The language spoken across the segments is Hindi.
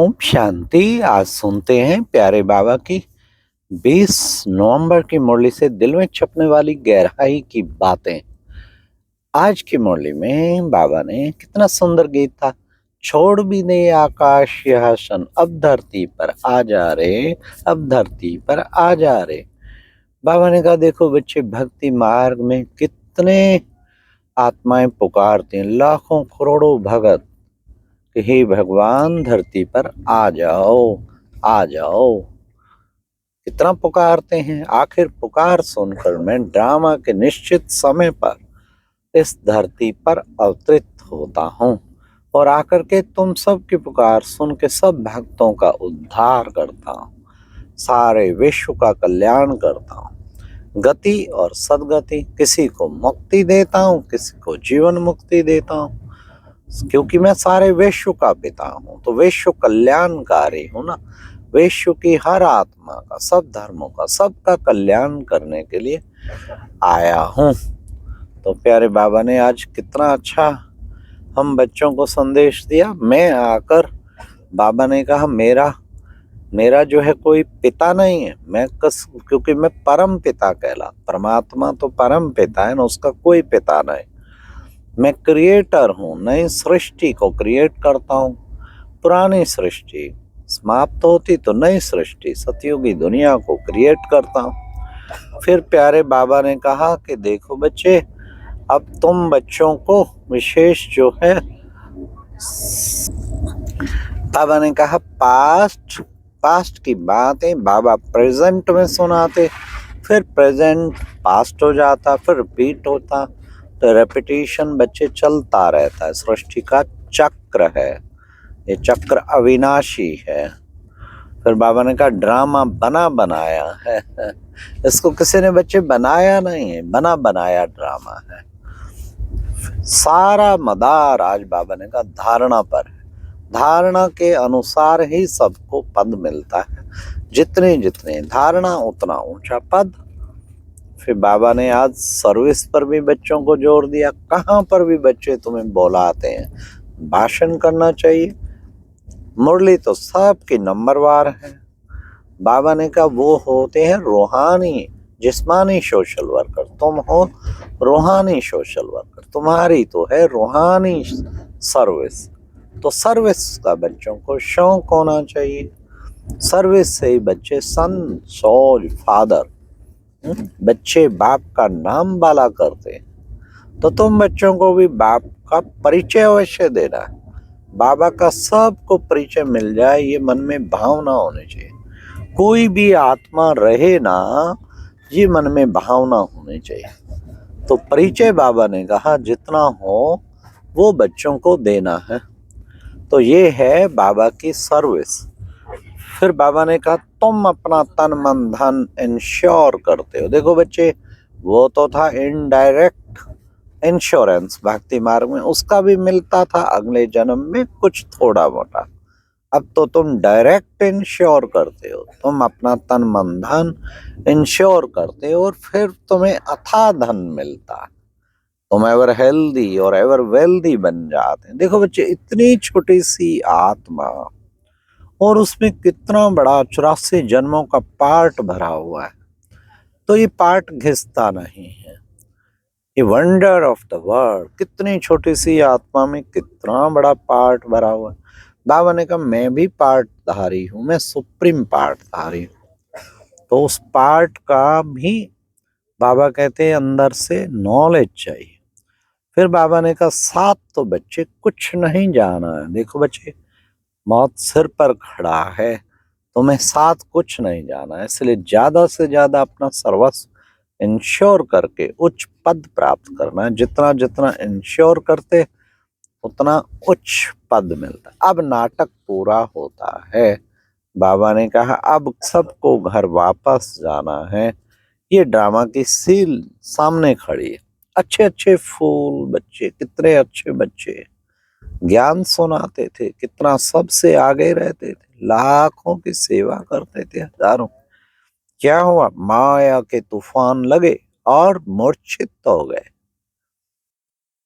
ओम शांति। आज सुनते हैं प्यारे बाबा की 20 नवंबर की मुरली से दिल में छपने वाली गहराई की बातें। आज की मुरली में बाबा ने कितना सुंदर गीत था। छोड़ भी दे आकाश यह सन, अब धरती पर आ जा रे, अब धरती पर आ जा रे। बाबा ने कहा देखो बच्चे, भक्ति मार्ग में कितने आत्माएं पुकारती हैं, लाखों करोड़ों भगत कि हे भगवान धरती पर आ जाओ, आ जाओ। कितना पुकारते हैं। आखिर पुकार सुनकर मैं ड्रामा के निश्चित समय पर इस धरती पर अवतरित होता हूँ और आकर के तुम सब की पुकार सुन के सब भक्तों का उद्धार करता हूँ, सारे विश्व का कल्याण करता हूँ। गति और सदगति, किसी को मुक्ति देता हूँ, किसी को जीवन मुक्ति देता हूँ, क्योंकि मैं सारे विश्व का पिता हूँ, तो विश्व कल्याणकारी हूँ ना। विश्व की हर आत्मा का, सब धर्मों का, सबका कल्याण करने के लिए आया हूँ। तो प्यारे बाबा ने आज कितना अच्छा हम बच्चों को संदेश दिया। मैं आकर, बाबा ने कहा मेरा जो है कोई पिता नहीं है, क्योंकि मैं परम पिता कहला। परमात्मा तो परम पिता है ना, उसका कोई पिता नहीं। मैं क्रिएटर हूँ, नई सृष्टि को क्रिएट करता हूँ। पुरानी सृष्टि समाप्त होती तो नई सृष्टि, सतयुगी दुनिया को क्रिएट करता हूँ। फिर प्यारे बाबा ने कहा कि देखो बच्चे, अब तुम बच्चों को विशेष जो है, बाबा ने कहा पास्ट की बातें बाबा प्रेजेंट में सुनाते, फिर प्रेजेंट पास्ट हो जाता, फिर रिपीट होता, तो रेपिटेशन बच्चे चलता रहता है। सृष्टि का चक्र है, ये चक्र अविनाशी है। फिर बाबा ने कहा ड्रामा बना बनाया है, इसको किसी ने बच्चे बनाया नहीं है, बना बनाया ड्रामा है। सारा मदार आज बाबा ने कहा धारणा पर है। धारणा के अनुसार ही सबको पद मिलता है, जितनी जितनी धारणा उतना ऊंचा पद। फिर बाबा ने आज सर्विस पर भी बच्चों को जोर दिया। कहाँ पर भी बच्चे तुम्हें बुलाते हैं, भाषण करना चाहिए। मुरली तो सबकी नंबरवार है। बाबा ने कहा वो होते हैं रूहानी, जिस्मानी सोशल वर्कर, तुम हो रूहानी सोशल वर्कर, तुम्हारी तो है रूहानी सर्विस। तो सर्विस का बच्चों को शौक होना चाहिए। सर्विस से ही बच्चे सन, सोल, फादर, बच्चे बाप का नाम बाला करते हैं। तो तुम बच्चों को भी बाप का परिचय अवश्य देना है। बाबा का सबको परिचय मिल जाए, ये मन में भावना होनी चाहिए। कोई भी आत्मा रहे ना, ये मन में भावना होनी चाहिए। तो परिचय बाबा ने कहा जितना हो वो बच्चों को देना है। तो ये है बाबा की सर्विस। फिर बाबा ने कहा तुम अपना तन मन धन इंश्योर करते हो। देखो बच्चे, वो तो था इनडायरेक्ट इंश्योरेंस भक्ति मार्ग में, उसका भी मिलता था अगले जन्म में कुछ थोड़ा मोटा। अब तो तुम डायरेक्ट इंश्योर करते हो, तुम अपना तन मन धन इंश्योर करते हो और फिर तुम्हें अथाह धन मिलता है। तुम एवर हेल्दी और एवर वेल्दी बन जाते हैं। देखो बच्चे, इतनी छोटी सी आत्मा और उसमें कितना बड़ा 84 जन्मों का पार्ट भरा हुआ है। तो ये पार्ट घिसता नहीं है। ये वंडर ऑफ द वर्ल्ड, कितनी छोटी सी आत्मा में कितना बड़ा पार्ट भरा हुआ है। बाबा ने कहा मैं भी पार्ट धारी हूँ, मैं सुप्रीम पार्ट धारी हूँ। तो उस पार्ट का भी बाबा कहते हैं अंदर से नॉलेज चाहिए। फिर बाबा ने कहा साथ तो बच्चे कुछ नहीं जाना है। देखो बच्चे, मौत सिर पर खड़ा है, तुम्हें साथ कुछ नहीं जाना है, इसलिए ज्यादा से ज्यादा अपना सर्वस्व इंश्योर करके उच्च पद प्राप्त करना है। जितना जितना इंश्योर करते उतना उच्च पद मिलता है। अब नाटक पूरा होता है। बाबा ने कहा अब सबको घर वापस जाना है। ये ड्रामा की सील सामने खड़ी है। अच्छे अच्छे फूल बच्चे, कितने अच्छे बच्चे ज्ञान सुनाते थे, कितना सबसे आगे रहते थे, लाखों की सेवा करते थे, हजारों। क्या हुआ, माया के तूफान लगे और मूर्छित हो गए।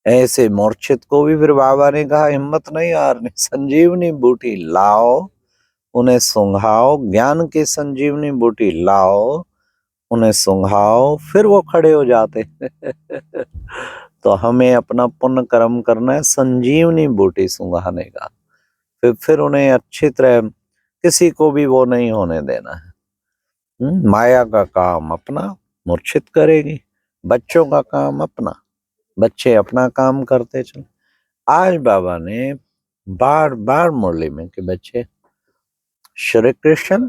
ऐसे मूर्छित को भी फिर बाबा ने कहा हिम्मत नहीं हारनी, संजीवनी बूटी लाओ, उन्हें सूंघाओ, ज्ञान की संजीवनी बूटी लाओ, उन्हें सूंघाओ, फिर वो खड़े हो जाते। तो हमें अपना पुण्य कर्म करना है संजीवनी बूटी सूंघाने का, फिर उन्हें अच्छी तरह किसी को भी वो नहीं होने देना है। माया का काम अपना मूर्छित करेगी, बच्चों का काम अपना, बच्चे अपना काम करते चले। आज बाबा ने बार बार मुरली में कि बच्चे श्री कृष्ण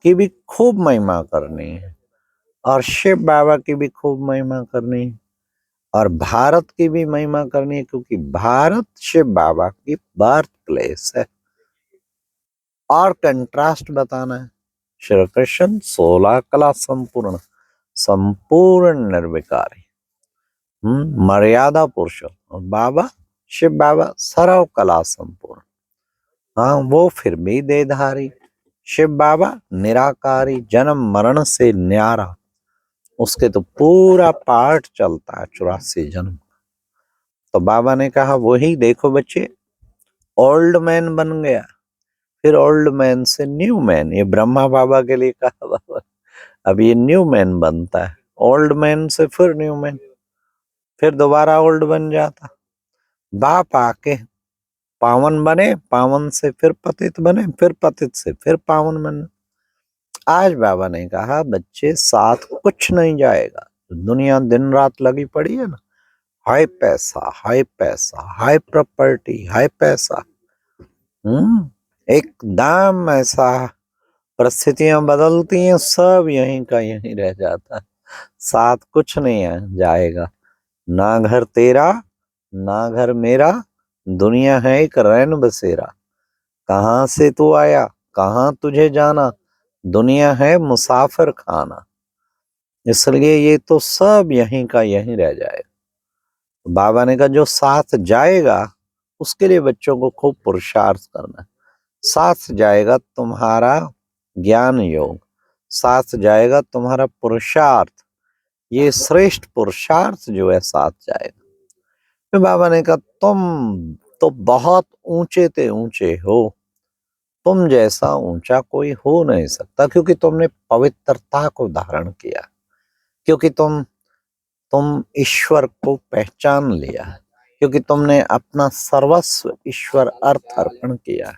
की भी खूब महिमा करनी है और शिव बाबा की भी खूब महिमा करनी है और भारत की भी महिमा करनी है, क्योंकि भारत शिव बाबा की बर्थ प्लेस है। और कंट्रास्ट बताना है, श्री कृष्ण 16 कला संपूर्ण, संपूर्ण निर्विकारी, मर्यादा पुरुषोत्तम, और बाबा शिव बाबा सर्व कला संपूर्ण। हाँ, वो फिर भी देहधारी, शिव बाबा निराकारी, जन्म मरण से न्यारा, उसके तो पूरा पाठ चलता है 84 जन्म। तो बाबा ने कहा वही देखो बच्चे, ओल्ड मैन बन गया, फिर ओल्ड मैन से न्यू मैन, ये ब्रह्मा बाबा के लिए कहा बाबा। अब ये न्यू मैन बनता है, ओल्ड मैन से फिर न्यू मैन, फिर दोबारा ओल्ड बन जाता। बाप आके पावन बने, पावन से फिर पतित बने, फिर पतित से फिर पावन बने। आज बाबा ने कहा बच्चे साथ कुछ नहीं जाएगा। दुनिया दिन रात लगी पड़ी है ना, हाई पैसा, हाई पैसा, हाई प्रॉपर्टी, हाई पैसा। एकदम ऐसा परिस्थितियां बदलती हैं, सब यहीं का यहीं रह जाता है, साथ कुछ नहीं जाएगा। ना घर तेरा ना घर मेरा, दुनिया है एक रैन बसेरा। कहाँ से तू आया, कहाँ तुझे जाना, दुनिया है मुसाफिर खाना। इसलिए ये तो सब यहीं का यहीं रह जाएगा। बाबा ने कहा जो साथ जाएगा उसके लिए बच्चों को खूब पुरुषार्थ करना है। साथ जाएगा तुम्हारा ज्ञान योग, साथ जाएगा तुम्हारा पुरुषार्थ, ये श्रेष्ठ पुरुषार्थ जो है साथ जाएगा। फिर बाबा ने कहा तुम तो बहुत ऊंचे ते ऊंचे हो, तुम जैसा ऊंचा कोई हो नहीं सकता, क्योंकि तुमने पवित्रता को धारण किया, क्योंकि तुम ईश्वर को पहचान लिया, क्योंकि तुमने अपना सर्वस्व ईश्वर अर्थ अर्पण किया,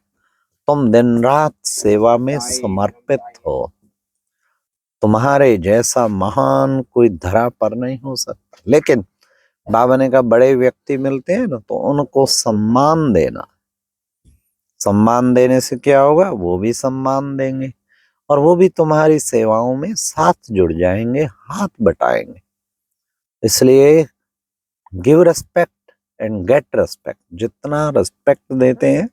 तुम दिन रात सेवा में समर्पित हो। तुम्हारे जैसा महान कोई धरा पर नहीं हो सकता। लेकिन बाबा ने कहा बड़े व्यक्ति मिलते हैं ना, तो उनको सम्मान देना, सम्मान देने से क्या होगा, वो भी सम्मान देंगे और वो भी तुम्हारी सेवाओं में साथ जुड़ जाएंगे, हाथ बटाएंगे। इसलिए give respect and get respect, जितना रेस्पेक्ट देते हैं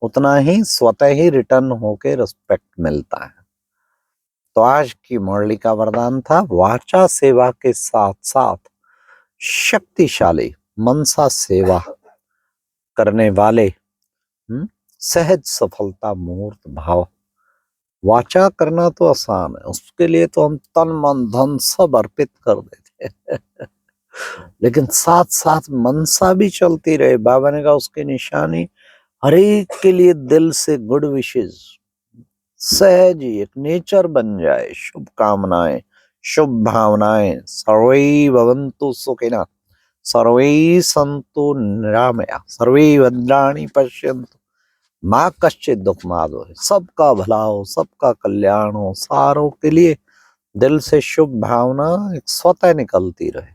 उतना ही स्वतः ही रिटर्न होके रेस्पेक्ट मिलता है। तो आज की मुरली का वरदान था, वाचा सेवा के साथ साथ शक्तिशाली मनसा सेवा करने वाले सहज सफलता मूर्त भाव। वाचा करना तो आसान है, उसके लिए तो हम तन मन धन सब अर्पित कर देते हैं। लेकिन साथ साथ मनसा भी चलती रहे। बाबा ने कहा उसकी निशानी हर एक के लिए दिल से गुड विशेष, सहज ही एक नेचर बन जाए, शुभ कामनाएं, शुभ भावनाएं। सर्वे भवन्तु सुखिनः, सर्वे सन्तु निरामया, सर्वे भद्राणि पश्यन्तु माँ कश्चित् दुःखमाद होय। सबका भला हो, सबका कल्याण हो, सारों के लिए दिल से शुभ भावना एक स्वतः निकलती रहे,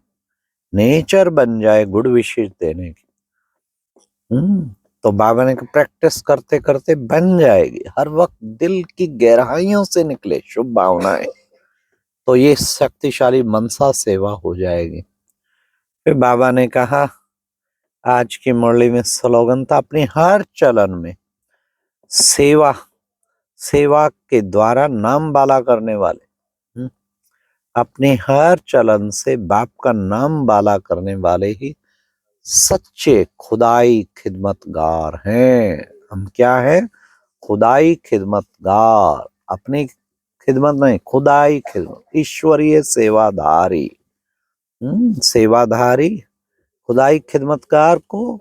नेचर बन जाए गुड विशेष देने की। तो बाबा ने प्रैक्टिस करते करते बन जाएगी, हर वक्त दिल की गहराइयों से निकले शुभ भावनाएं, तो ये शक्तिशाली मनसा सेवा हो जाएगी। फिर बाबा ने कहा आज की मुरली में स्लोगन था, अपनी हर चलन में सेवा, सेवा के द्वारा नाम बाला करने वाले, अपने हर चलन से बाप का नाम बाला करने वाले ही सच्चे खुदाई खिदमतगार हैं। हम क्या है, खुदाई खिदमतगार, अपनी खिदमत नहीं, खुदाई खिदमत, ईश्वरीय सेवाधारी। सेवाधारी खुदाई खिदमतगार को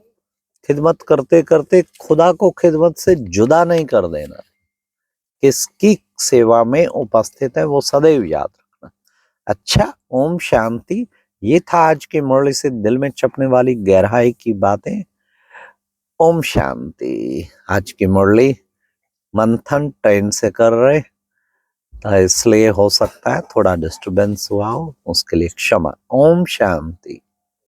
खिदमत करते करते खुदा को खिदमत से जुदा नहीं कर देना। किसकी सेवा में उपस्थित है वो सदैव याद रखना। अच्छा, ओम शांति। ये था आज की मुरली से दिल में चपने वाली गहराई की बातें। ओम शांति। आज की मुरली मंथन ट्रेन से कर रहे, तो इसलिए हो सकता है थोड़ा डिस्टरबेंस हुआ हो, उसके लिए क्षमा। ओम शांति।